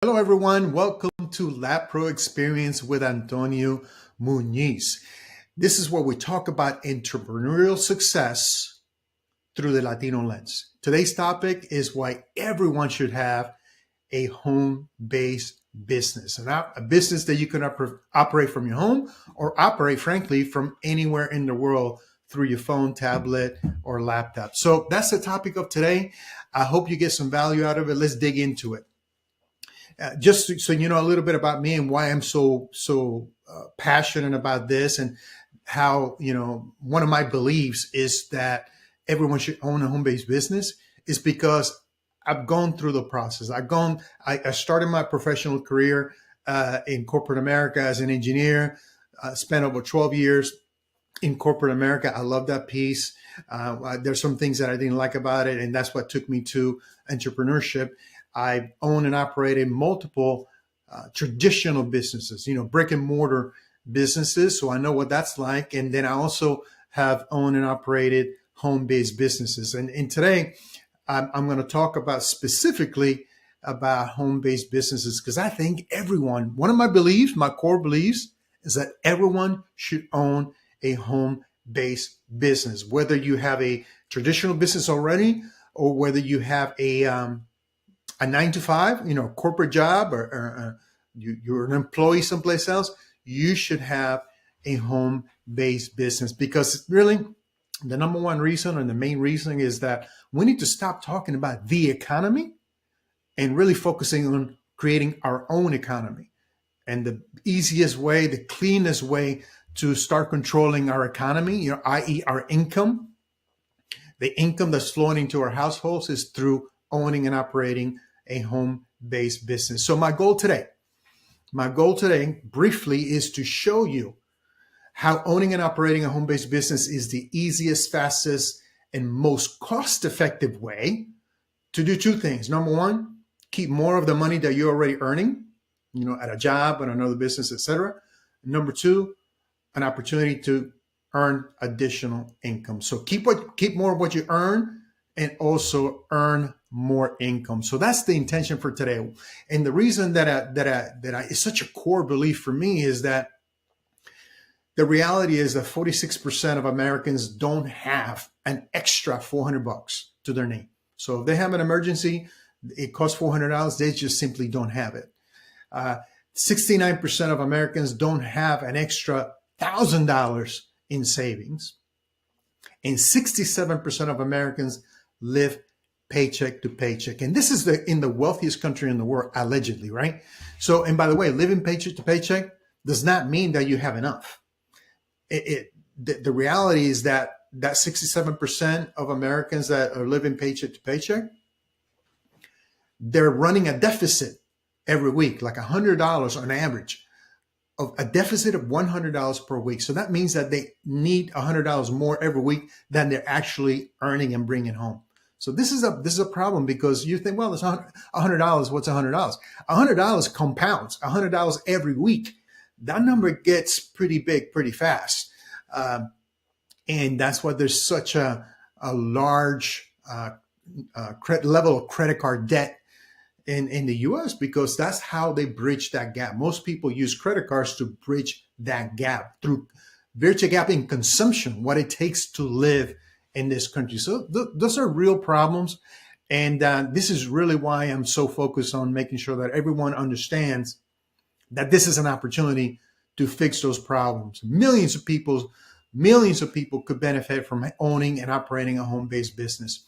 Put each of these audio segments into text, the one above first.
Hello, everyone. Welcome to LatProXperience with Antonio Muniz. This is where we talk about entrepreneurial success through the Latino lens. Today's topic is why everyone should have a home-based business, and a business that you can operate from your home or operate, frankly, from anywhere in the world through your phone, tablet, or laptop. So that's the topic of today. I hope you get some value out of it. Let's dig into it. Just so you know a little bit about me and why I'm so passionate about this, and how one of my beliefs is that everyone should own a home-based business, is because I've gone through the process. I started my professional career in corporate America as an engineer. Spent over 12 years in corporate America. I love that piece. There's some things that I didn't like about it, and that's what took me to entrepreneurship. I own and operated multiple traditional businesses, brick and mortar businesses. So I know what that's like. And then I also have owned and operated home-based businesses. And today I'm going to talk about specifically about home-based businesses, because I think everyone, one of my beliefs, my core beliefs, is that everyone should own a home-based business, whether you have a traditional business already or whether you have a 9 to 5, corporate job, or you're an employee someplace else. You should have a home-based business, because really the number one reason, and the main reason, is that we need to stop talking about the economy and really focusing on creating our own economy. And the easiest way, the cleanest way to start controlling our economy, i.e. our income, the income that's flowing into our households, is through owning and operating a home-based business. So my goal today briefly is to show you how owning and operating a home-based business is the easiest, fastest, and most cost-effective way to do two things. Number one, keep more of the money that you're already earning, at a job, and another business, etc. Number two, an opportunity to earn additional income. So keep more of what you earn, and also earn more income. So that's the intention for today. And the reason that it's such a core belief for me is that the reality is that 46% of Americans don't have an extra $400 to their name. So if they have an emergency, it costs $400, they just simply don't have it. 69% of Americans don't have an extra $1,000 in savings. And 67% of Americans live paycheck to paycheck. And this is in the wealthiest country in the world, allegedly, right? So, and by the way, living paycheck to paycheck does not mean that you have enough. The reality is that 67% of Americans that are living paycheck to paycheck, they're running a deficit every week, like $100 on average, of a deficit of $100 per week. So that means that they need $100 more every week than they're actually earning and bringing home. So this is a problem, because you think, well, it's $100. What's $100? $100 compounds. $100 every week. That number gets pretty big pretty fast, and that's why there's such a large level of credit card debt in the U.S., because that's how they bridge that gap. Most people use credit cards to bridge that gap, through bridge a gap in consumption, what it takes to live in this country. So those are real problems. And this is really why I'm so focused on making sure that everyone understands that this is an opportunity to fix those problems. Millions of people could benefit from owning and operating a home-based business.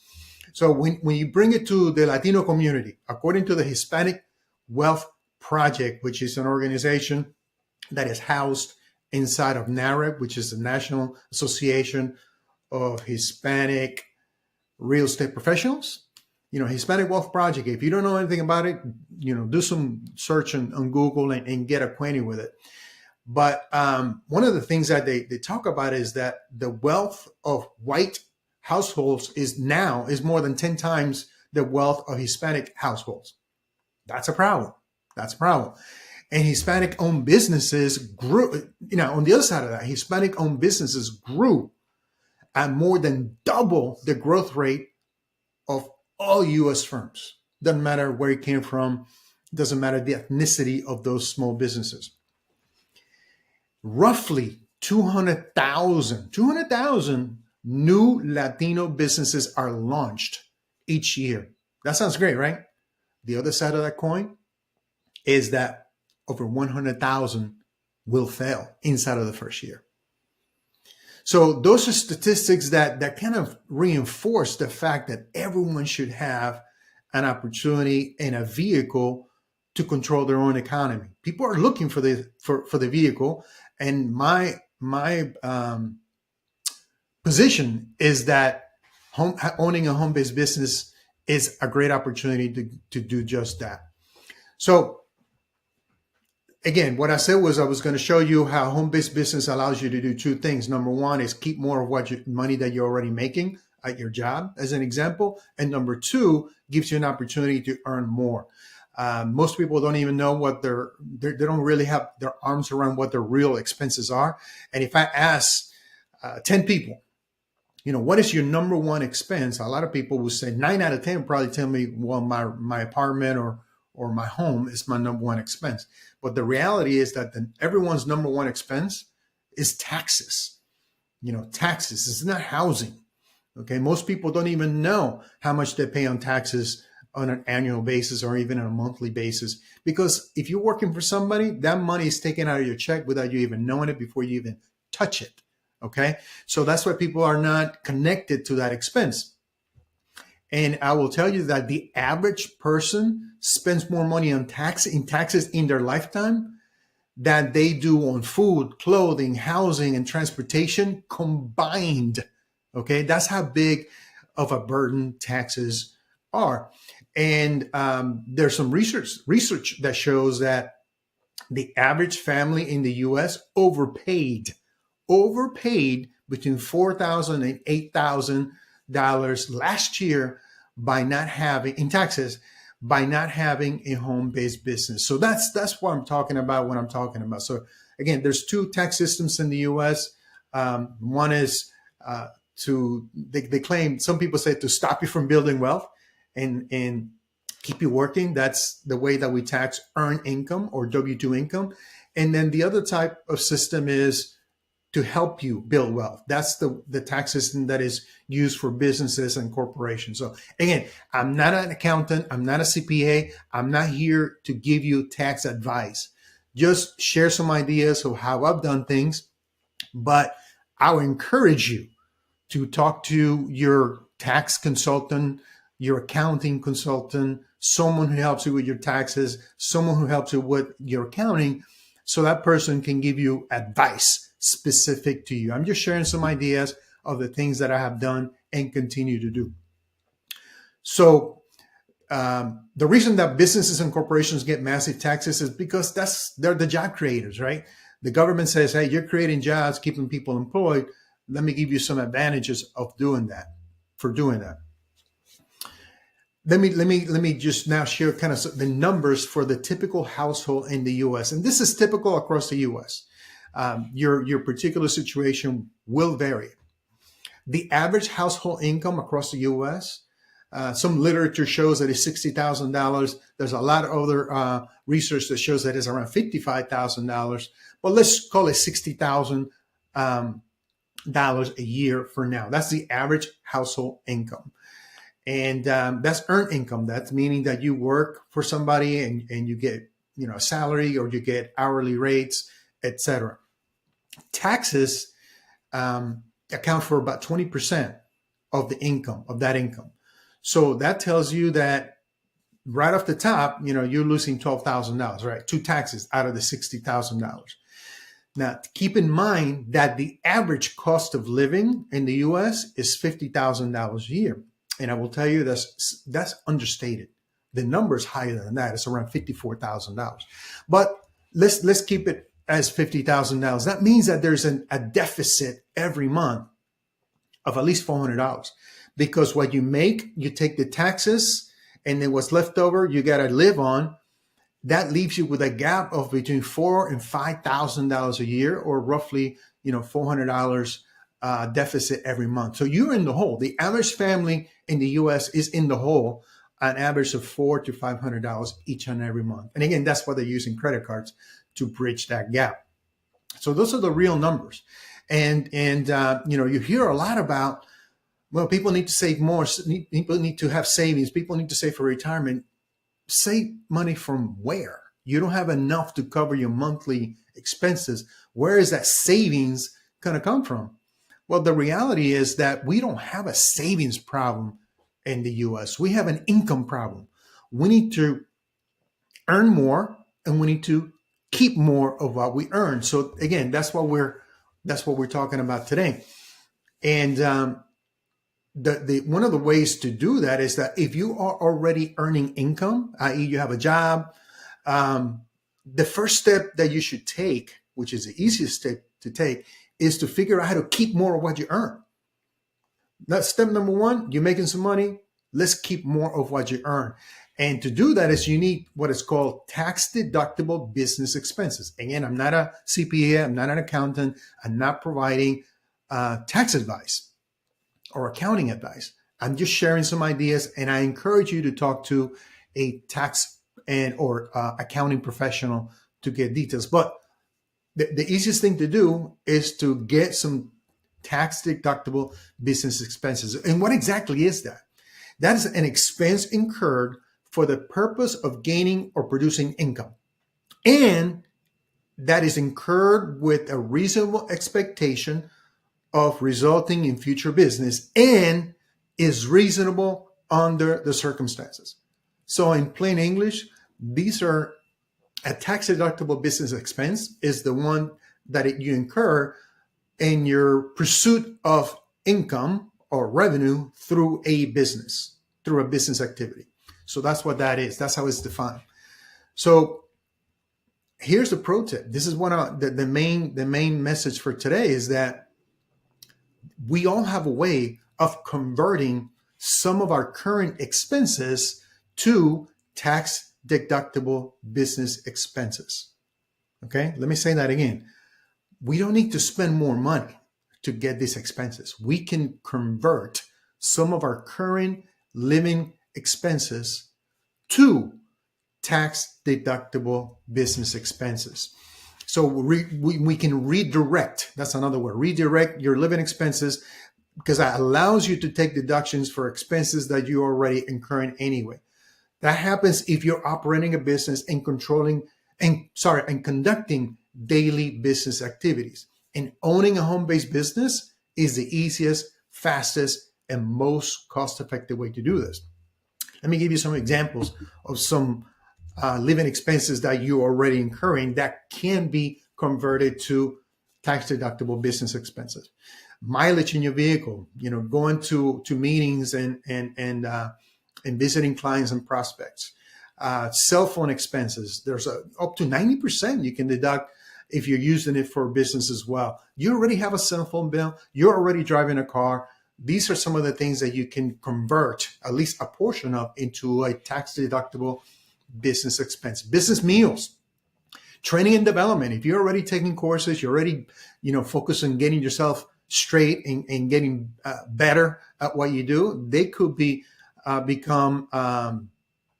So when you bring it to the Latino community, according to the Hispanic Wealth Project, which is an organization that is housed inside of NAREP, which is the National Association of Hispanic Real Estate Professionals, Hispanic Wealth Project. If you don't know anything about it, do some search on Google and get acquainted with it. But one of the things that they talk about is that the wealth of white households is more than 10 times the wealth of Hispanic households. That's a problem. And Hispanic-owned businesses grew, on the other side of that, Hispanic-owned businesses grew at more than double the growth rate of all U.S. firms. Doesn't matter where you came from, Doesn't matter the ethnicity of those small businesses. Roughly 200,000 new Latino businesses are launched each year. That sounds great, right? The other side of that coin is that over 100,000 will fail inside of the first year. So those are statistics that kind of reinforce the fact that everyone should have an opportunity and a vehicle to control their own economy. People are looking for the vehicle, and my position is that owning a home-based business is a great opportunity to do just that. So again, what I said was I was going to show you how home-based business allows you to do two things. Number one is keep more of money that you're already making at your job, as an example. And number two, gives you an opportunity to earn more. Most people don't even know what they don't really have their arms around what their real expenses are. And if I ask 10 people, what is your number one expense? A lot of people will say 9 out of 10 will probably tell me, well, my apartment or my home is my number one expense. But the reality is that everyone's number one expense is taxes. Taxes. It's not housing. Okay. Most people don't even know how much they pay on taxes on an annual basis or even on a monthly basis. Because if you're working for somebody, that money is taken out of your check without you even knowing it before you even touch it. Okay. So that's why people are not connected to that expense. And I will tell you that the average person spends more money on taxes in their lifetime than they do on food, clothing, housing, and transportation combined. Okay, that's how big of a burden taxes are. And there's some research that shows that the average family in the U.S. overpaid between $4,000 and $8,000 last year by not having a home-based business. So that's what I'm talking about when I'm talking about. So again, there's two tax systems in the U.S. One is they claim, some people say, to stop you from building wealth and keep you working. That's the way that we tax earned income or W-2 income. And then the other type of system is to help you build wealth. That's the tax system that is used for businesses and corporations. So again, I'm not an accountant. I'm not a CPA. I'm not here to give you tax advice. Just share some ideas of how I've done things. But I would encourage you to talk to your tax consultant, your accounting consultant, someone who helps you with your taxes, someone who helps you with your accounting, so that person can give you advice specific to you. I'm just sharing some ideas of the things that I have done and continue to do. So the reason that businesses and corporations get massive taxes is because they're the job creators, right? The government says, hey, you're creating jobs, keeping people employed. Let me give you some advantages of doing that, for doing that. Let me just now share kind of the numbers for the typical household in the U.S. And this is typical across the U.S. Your particular situation will vary. The average household income across the U.S., some literature shows that it's $60,000. There's a lot of other research that shows that it's around $55,000. But let's call it $60,000 a year for now. That's the average household income. And that's earned income. That's meaning that you work for somebody and you get a salary, or you get hourly rates, etc. Taxes account for about 20% of the income, of that income. So that tells you that right off the top, you're losing $12,000, right? To taxes out of the $60,000. Now, keep in mind that the average cost of living in the U.S. is $50,000 a year. And I will tell you that's understated. The number is higher than that. It's around $54,000. But let's keep it as $50,000. That means that there's a deficit every month of at least $400, because what you make, you take the taxes, and then what's left over, you got to live on. That leaves you with a gap of between $4,000 and $5,000 a year, or roughly, $400 deficit every month. So you're in the hole. The average family in the U.S. is in the hole an average of $400 to $500 each and every month. And again, that's why they're using credit cards to bridge that gap. So those are the real numbers. And you hear a lot about, well, people need to save more. People need to have savings. People need to save for retirement. Save money from where? You don't have enough to cover your monthly expenses. Where is that savings going to come from? Well, the reality is that we don't have a savings problem in the US. We have an income problem. We need to earn more, and we need to keep more of what we earn. So again, that's what we're talking about today. And one of the ways to do that is that if you are already earning income, i.e., you have a job, the first step that you should take, which is the easiest step to take, is to figure out how to keep more of what you earn. That's step number one. You're making some money. Let's keep more of what you earn. And to do that is you need what is called tax-deductible business expenses. Again, I'm not a CPA. I'm not an accountant. I'm not providing tax advice or accounting advice. I'm just sharing some ideas, and I encourage you to talk to a tax or accounting professional to get details. But the easiest thing to do is to get some tax-deductible business expenses. And what exactly is that? That is an expense incurred for the purpose of gaining or producing income, and that is incurred with a reasonable expectation of resulting in future business and is reasonable under the circumstances. So in plain English, these are a tax-deductible business expense is the one that you incur in your pursuit of income or revenue through a business activity. So that's what that is. That's how it's defined. So here's the pro tip. This is one of the main message for today is that we all have a way of converting some of our current expenses to tax-deductible business expenses. Okay, let me say that again. We don't need to spend more money to get these expenses. We can convert some of our current living expenses to tax-deductible business expenses. So we can redirect, that's another word, redirect your living expenses, because that allows you to take deductions for expenses that you're already incurring anyway. That happens if you're operating a business and conducting daily business activities. And owning a home-based business is the easiest, fastest, and most cost-effective way to do this. Let me give you some examples of some living expenses that you're already incurring that can be converted to tax-deductible business expenses. Mileage in your vehicle, going to meetings and visiting clients and prospects. Cell phone expenses, there's up to 90% you can deduct if you're using it for business as well. You already have a cell phone bill. You're already driving a car. These are some of the things that you can convert at least a portion of into a tax-deductible business expense. Business meals, training and development. If you're already taking courses, you're already focused on getting yourself straight and getting better at what you do, they could become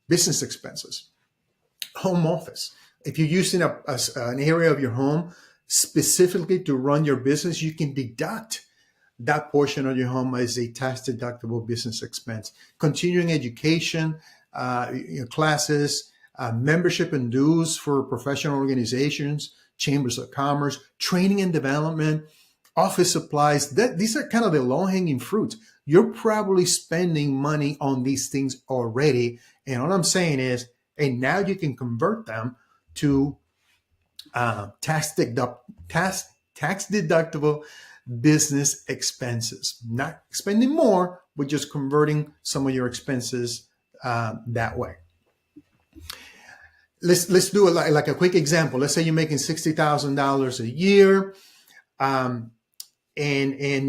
business expenses. Home office. If you're using an area of your home specifically to run your business, you can deduct that portion of your home as a tax-deductible business expense. Continuing education, classes, membership and dues for professional organizations, chambers of commerce, training and development, office supplies. These are kind of the low-hanging fruits. You're probably spending money on these things already. And all I'm saying is, and now you can convert them to tax-deductible business expenses. Not spending more, but just converting some of your expenses that way. Let's do it like a quick example. Let's say you're making $60,000 a year. And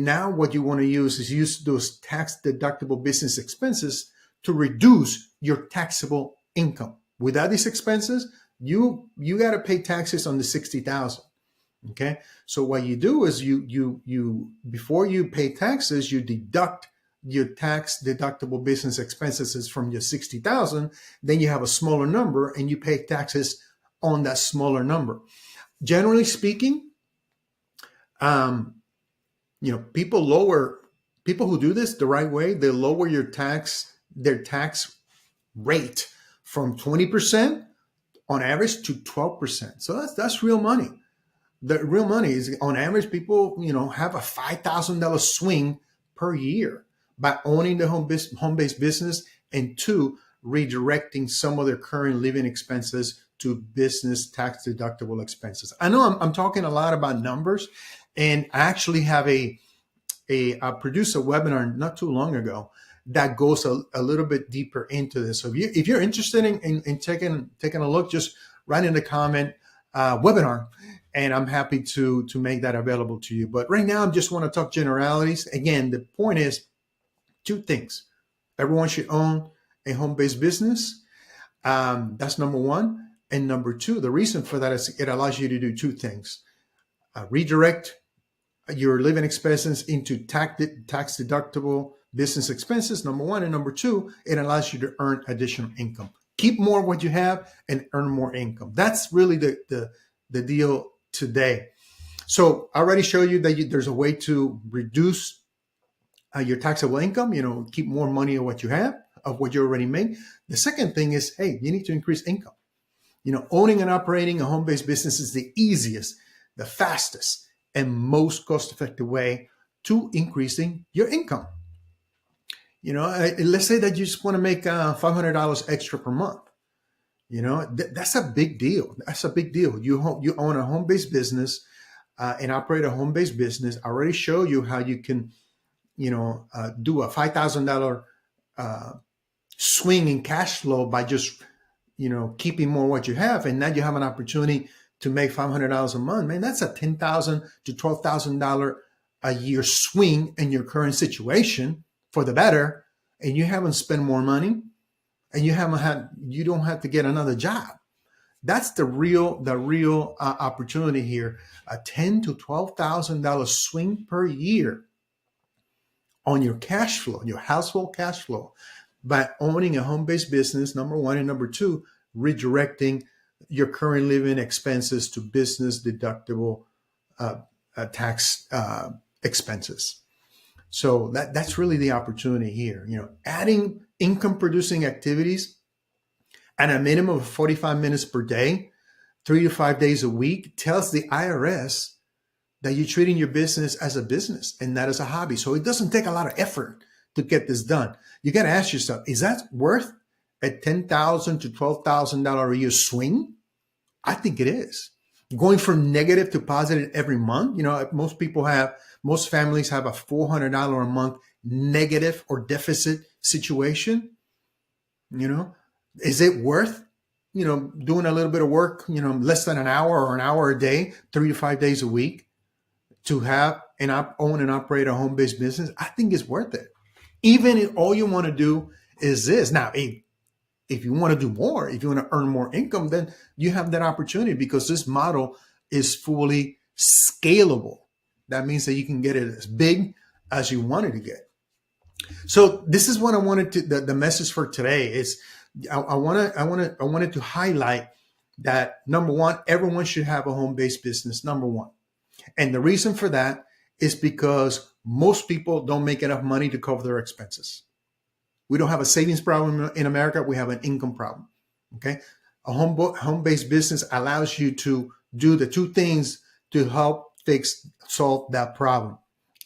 now what you want to use those tax-deductible business expenses to reduce your taxable income. Without these expenses, you got to pay taxes on the $60,000. Okay, so what you do is you before you pay taxes, you deduct your tax deductible business expenses is from your 60,000, then you have a smaller number and you pay taxes on that smaller number. Generally speaking, people who do this the right way, they lower their tax rate from 20% on average to 12%. So that's real money. The real money is, on average, people have a $5,000 swing per year by owning the home-based business, and two, redirecting some of their current living expenses to business tax deductible expenses. I know I'm talking a lot about numbers, and I actually have I produced a webinar not too long ago that goes a little bit deeper into this. So if you're interested in taking a look, just write in the comment webinar, and I'm happy to make that available to you. But right now, I just want to talk generalities. Again, the point is two things. Everyone should own a home-based business. That's number one. And number two, the reason for that is it allows you to do two things. Redirect your living expenses into tax deductible business expenses, number one. And number two, it allows you to earn additional income. Keep more of what you have and earn more income. That's really the deal today. So I already showed you that there's a way to reduce your taxable income, keep more money of what you have, of what you already make. The second thing is, hey, you need to increase income. Owning and operating a home-based business is the easiest, the fastest, and most cost-effective way to increasing your income. Let's say that you just want to make $500 extra per month. That's a big deal. That's a big deal. You own a home-based business and operate a home-based business. I already showed you how you can, do a $5,000 swing in cash flow by just, keeping more what you have. And now you have an opportunity to make $500 a month. Man, that's a $10,000 to $12,000 a year swing in your current situation for the better. And you haven't spent more money, and you don't have to get another job. That's the real opportunity here. A $10,000 to $12,000 swing per year on your cash flow, your household cash flow, by owning a home-based business, number one, and number two, redirecting your current living expenses to business deductible tax expenses. So that's really the opportunity here. Adding income-producing activities at a minimum of 45 minutes per day, 3 to 5 days a week, tells the IRS that you're treating your business as a business and not as a hobby. So it doesn't take a lot of effort to get this done. You got to ask yourself, is that worth a $10,000 to $12,000 a year swing? I think it is. Going from negative to positive every month. Most families have a $400 a month negative or deficit situation. Is it worth, doing a little bit of work, less than an hour or an hour a day, 3 to 5 days a week, to have and own and operate a home-based business? I think it's worth it. Even if all you want to do is this. Now, if you want to do more, if you want to earn more income, then you have that opportunity, because this model is fully scalable. That means that you can get it as big as you want it to get. So this is what I wanted to, the message for today is, I wanted to highlight that, number one, everyone should have a home-based business, number one. And the reason for that is because most people don't make enough money to cover their expenses. We don't have a savings problem in America. We have an income problem. Okay. A home-based business allows you to do the two things to help solve that problem.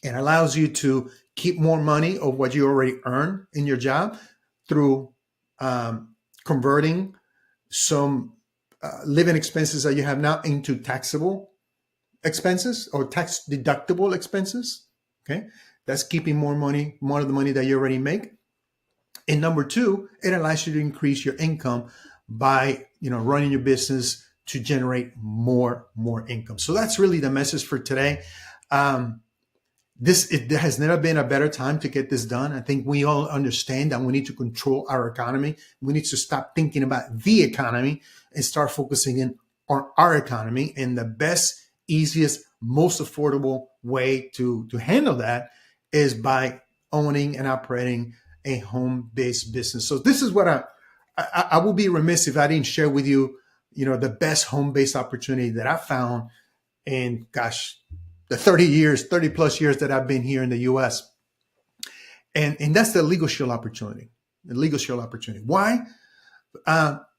It allows you to keep more money of what you already earn in your job through converting some living expenses that you have now into taxable expenses or tax deductible expenses. Okay. That's keeping more of the money that you already make. And number two, it allows you to increase your income by, running your business to generate more income. So that's really the message for today. It has never been a better time to get this done. I think we all understand that we need to control our economy. We need to stop thinking about the economy and start focusing in on our economy. And the best, easiest, most affordable way to handle that is by owning and operating a home-based business. So this is what I will be remiss if I didn't share with you, the best home-based opportunity that I found in, gosh, the 30 plus years that I've been here in the US. And that's the Legal Shield opportunity. The Legal Shield opportunity. Why?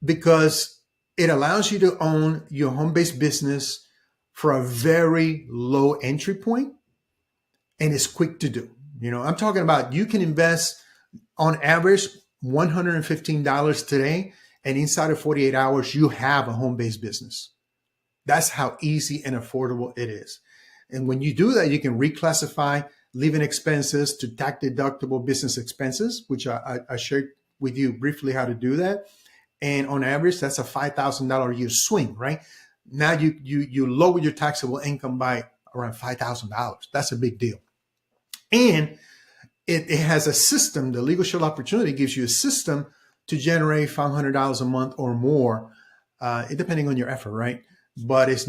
Because it allows you to own your home-based business for a very low entry point, and it's quick to do. I'm talking about you can invest on average $115 today, and inside of 48 hours, you have a home-based business. That's how easy and affordable it is. And when you do that, you can reclassify living expenses to tax-deductible business expenses, which I shared with you briefly how to do that. And on average, that's a $5,000 a year swing, right? Now you lower your taxable income by around $5,000. That's a big deal. And it has a system. The Legal Shield opportunity gives you a system to generate $500 a month or more, depending on your effort, right? But it's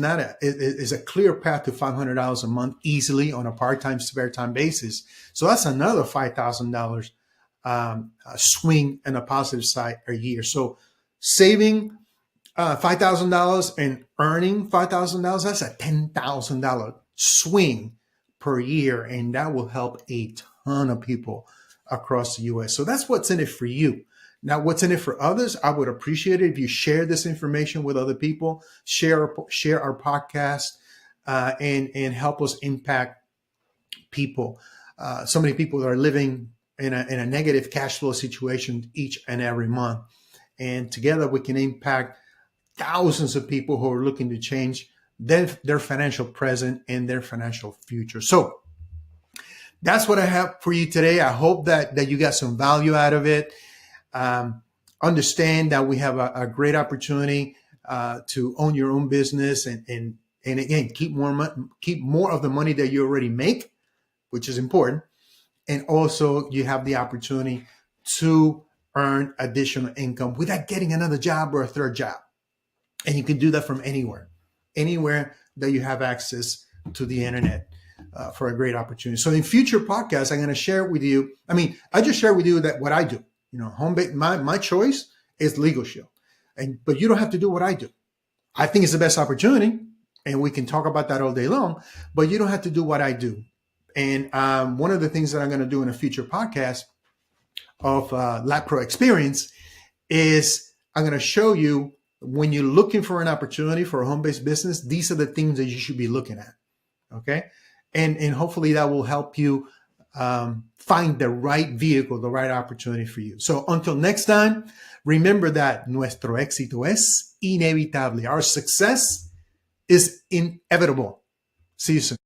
a clear path to $500 a month easily on a part-time, spare time basis. So that's another $5,000 swing in a positive side a year. So saving $5,000 and earning $5,000, that's a $10,000 swing per year. And that will help a ton of people across the US. So that's what's in it for you. Now, what's in it for others? I would appreciate it if you share this information with other people, share our podcast, and help us impact people. So many people that are living in a negative cash flow situation each and every month. And together we can impact thousands of people who are looking to change their financial present and their financial future. So that's what I have for you today. I hope that you got some value out of it. Understand that we have a great opportunity to own your own business and again, keep more of the money that you already make, which is important. And also you have the opportunity to earn additional income without getting another job or a third job. And you can do that from anywhere that you have access to the internet for a great opportunity. So in future podcasts, I'm going to share with you. I just share with you that what I do. Home-based. My choice is Legal Shield, but you don't have to do what I do. I think it's the best opportunity, and we can talk about that all day long. But you don't have to do what I do. And one of the things that I'm going to do in a future podcast of LatProXperience is I'm going to show you when you're looking for an opportunity for a home-based business, these are the things that you should be looking at. Okay, and hopefully that will help you find the right vehicle, the right opportunity for you. So until next time, remember that nuestro éxito es inevitable. Our success is inevitable. See you soon.